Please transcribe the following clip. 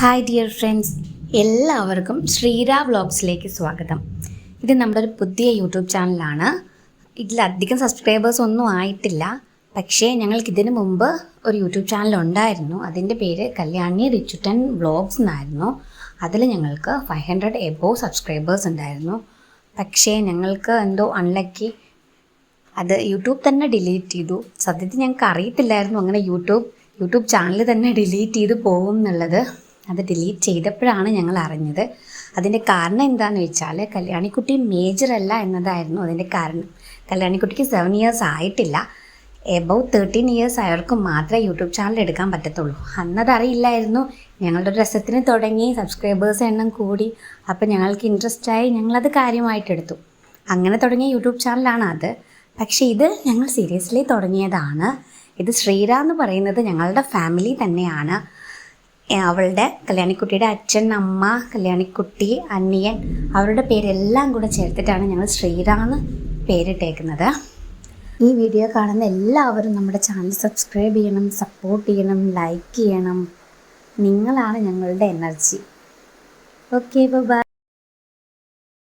Hi dear friends, എല്ലാവർക്കും ശ്രീരാ വ്ളോഗ്സിലേക്ക് സ്വാഗതം. ഇത് നമ്മുടെ ഒരു പുതിയ യൂട്യൂബ് ചാനലാണ്. ഇതിലധികം സബ്സ്ക്രൈബേഴ്സ് ഒന്നും ആയിട്ടില്ല. പക്ഷേ ഞങ്ങൾക്ക് ഇതിനു മുമ്പ് ഒരു യൂട്യൂബ് ചാനൽ ഉണ്ടായിരുന്നു. അതിൻ്റെ പേര് കല്യാണി റിച്ചുട്ടൻ വ്ളോഗ്സ് എന്നായിരുന്നു. അതിൽ ഞങ്ങൾക്ക് 500 എബോവ് സബ്സ്ക്രൈബേഴ്സ് ഉണ്ടായിരുന്നു. പക്ഷേ ഞങ്ങൾക്ക് എന്തോ അൺലക്കി, അത് യൂട്യൂബ് തന്നെ ഡിലീറ്റ് ചെയ്തു. സത്യത്തിൽ ഞങ്ങൾക്ക് അറിയത്തില്ലായിരുന്നു അങ്ങനെ യൂട്യൂബ് ചാനൽ തന്നെ ഡിലീറ്റ് ചെയ്ത് പോകും എന്നുള്ളത്. അത് ഡിലീറ്റ് ചെയ്തപ്പോഴാണ് ഞങ്ങൾ അറിഞ്ഞത്. അതിൻ്റെ കാരണം എന്താണെന്ന് വെച്ചാൽ കല്യാണിക്കുട്ടി മേജർ അല്ല എന്നതായിരുന്നു അതിൻ്റെ കാരണം. കല്യാണിക്കുട്ടിക്ക് 7 ഇയേഴ്സ് ആയിട്ടില്ല. എബവ് 13 ഇയേഴ്സ് ആയവർക്ക് മാത്രമേ യൂട്യൂബ് ചാനൽ എടുക്കാൻ പറ്റത്തുള്ളൂ. അന്നതറിയില്ലായിരുന്നു. ഞങ്ങളുടെ ഒരു രസത്തിന് തുടങ്ങി, സബ്സ്ക്രൈബേഴ്സ് എണ്ണം കൂടി. അപ്പോൾ ഞങ്ങൾക്ക് ഇൻട്രസ്റ്റായി, ഞങ്ങളത് കാര്യമായിട്ടെടുത്തു. അങ്ങനെ തുടങ്ങിയ യൂട്യൂബ് ചാനലാണ് അത്. പക്ഷേ ഇത് ഞങ്ങൾ സീരിയസ്ലി തുടങ്ങിയതാണ്. ഇത് ശ്രീരാ എന്ന് പറയുന്നത് ഞങ്ങളുടെ ഫാമിലി തന്നെയാണ്. അവളുടെ കല്യാണിക്കുട്ടിയുടെ അച്ഛൻ, അമ്മ, കല്യാണിക്കുട്ടി, അനിയൻ, അവരുടെ പേരെല്ലാം കൂടെ ചേർത്തിട്ടാണ് ഞങ്ങൾ ശ്രീരാന്ന് പേരിട്ടേക്കുന്നത്. ഈ വീഡിയോ കാണുന്ന എല്ലാവരും നമ്മുടെ ചാനൽ സബ്സ്ക്രൈബ് ചെയ്യണം, സപ്പോർട്ട് ചെയ്യണം, ലൈക്ക് ചെയ്യണം. നിങ്ങളാണ് ഞങ്ങളുടെ എനർജി. Okay, by.